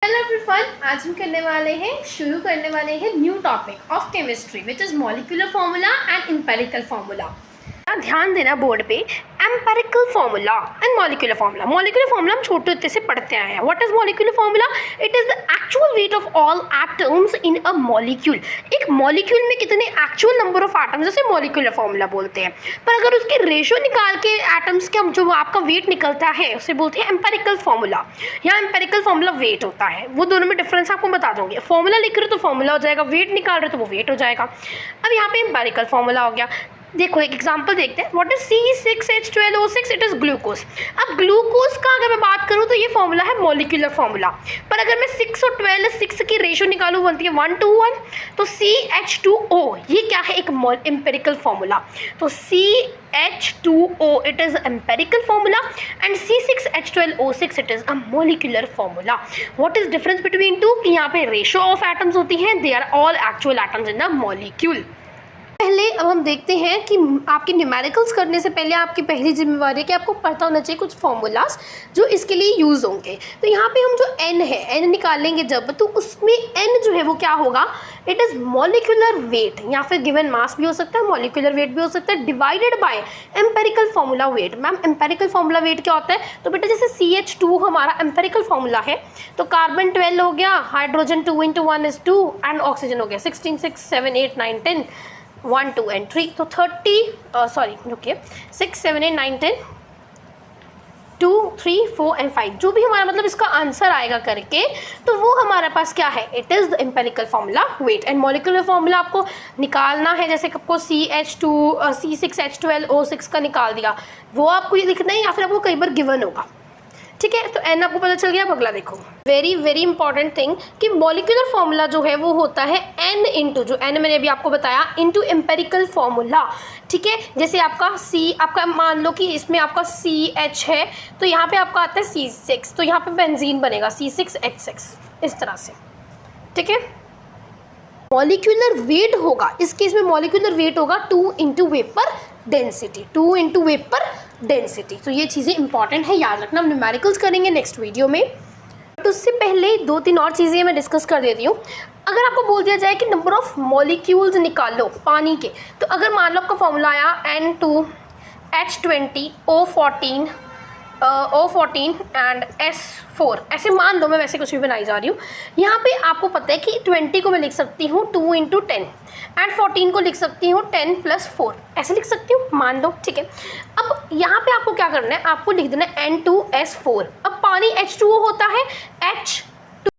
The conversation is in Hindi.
हेलो एवरीवन, आज हम शुरू करने वाले हैं new topic of chemistry which is molecular formula and empirical formula. ध्यान देना बोर्ड पे, empirical formula and molecular formula. Molecular formula हम छोटे होते से पढ़ते आए हैं। What is molecular formula? It is the actual weight of all atoms in a molecule. एक मॉलिक्यूल में कितने एक्चुअल नंबर ऑफ एटम्स, जैसे मॉलिक्यूलर फार्मूला बोलते हैं। पर अगर उसके रेशियो निकाल के एटम्स का जो आपका वेट निकलता है उसे बोलते हैं एम्पिरिकल फार्मूला या एम्पिरिकल फार्मूला वेट होता है। वो दोनों में डिफरेंस आपको बता दूंगी। फार्मूला लिख रहे हो तो फार्मूला हो जाएगा, वेट निकाल रहे हो तो वो वेट हो जाएगा। अब यहाँ पे एम्पिरिकल फार्मूला हो गया। देखो एक एग्जांपल देखते हैं। What is C6H12O6? It is glucose. अब ग्लूकोज का अगर मैं बात करूं तो ये फॉर्मूला है मॉलिक्यूलर फॉर्मूला। पर अगर मैं 6 और 12 6 की रेशियो निकालूं बनती है 1:1, तो CH2O ये क्या है? एक एम्पिरिकल फॉर्मूला। तो CH2O it is empirical formula and C6H12O6 it is a molecular formula. What is difference between two? कि यहाँ पे रेशियो ऑफ एटम्स होती हैं, they are all actual atoms in the molecule. पहले अब हम देखते हैं कि आपके न्यूमेरिकल्स करने से पहले आपकी पहली जिम्मेवारी है कि आपको पता होना चाहिए कुछ फॉर्मूलाज जो इसके लिए यूज़ होंगे। तो यहाँ पे हम जो n है, n निकालेंगे जब, तो उसमें n जो है वो क्या होगा? इट इज़ मॉलिक्यूलर वेट या फिर गिवन मास भी हो सकता है, मॉलिक्यूलर वेट भी हो सकता है, divided by empirical formula wait. Ma'am empirical formula wait क्या होता है? तो बेटा जैसे CH2 हमारा एम्पेरिकल फार्मूला है, तो कार्बन 12 हो गया, हाइड्रोजन 2 × 1 is 2 एंड ऑक्सीजन हो गया 16 6 7 8 9 10 1 2 and 3, तो 6 7 8 9 10 2 3 4 and 5 जो भी हमारा मतलब इसका आंसर आएगा करके, तो वो हमारे पास क्या है? It is the empirical formula wait. And molecular formula आपको निकालना है, जैसे आपको C6H12O6 का निकाल दिया, वो आपको ये लिखना है या फिर आपको कई बार गिवन होगा। ठीक है, तो n आपको पता चल गया। अब अगला देखो, वेरी वेरी इंपॉर्टेंट थिंग कि मॉलिक्यूलर फार्मूला जो है वो होता है n इंटू, जो n मैंने अभी आपको बताया, इंटू एम्पेरिकल फार्मूला। ठीक है, जैसे आपका C, आपका मान लो कि इसमें आपका CH है, तो यहाँ पे आपका आता है C6, तो यहाँ पे बेंजीन बनेगा C6H6 इस तरह से। ठीक है, मॉलिक्यूलर वेट होगा, इस केस में मॉलिक्यूलर वेट होगा 2 × वेपर डेंसिटी, 2 × वेपर डेंसिटी। तो ये चीज़ें इंपॉर्टेंट है, याद रखना। हम न्यूमेरिकल्स करेंगे नेक्स्ट वीडियो में, तो उससे पहले 2-3 और चीज़ें मैं डिस्कस कर देती हूँ। अगर आपको बोल दिया जाए कि नंबर ऑफ मॉलिक्यूल्स निकालो पानी के, तो अगर मान लो आपका फॉर्मूला आया N2H20O14 एंड S4, ऐसे मान लो, मैं वैसे कुछ भी बनाई जा रही हूँ। यहाँ पे आपको पता है कि 20 को मैं लिख सकती हूँ 2 × 10 एंड 14 को लिख सकती हूँ 10 + 4, ऐसे लिख सकती हूँ, मान लो। ठीक है, अब यहाँ पे आपको क्या करना है? आपको लिख देना N2S4। अब पानी H2O होता है, H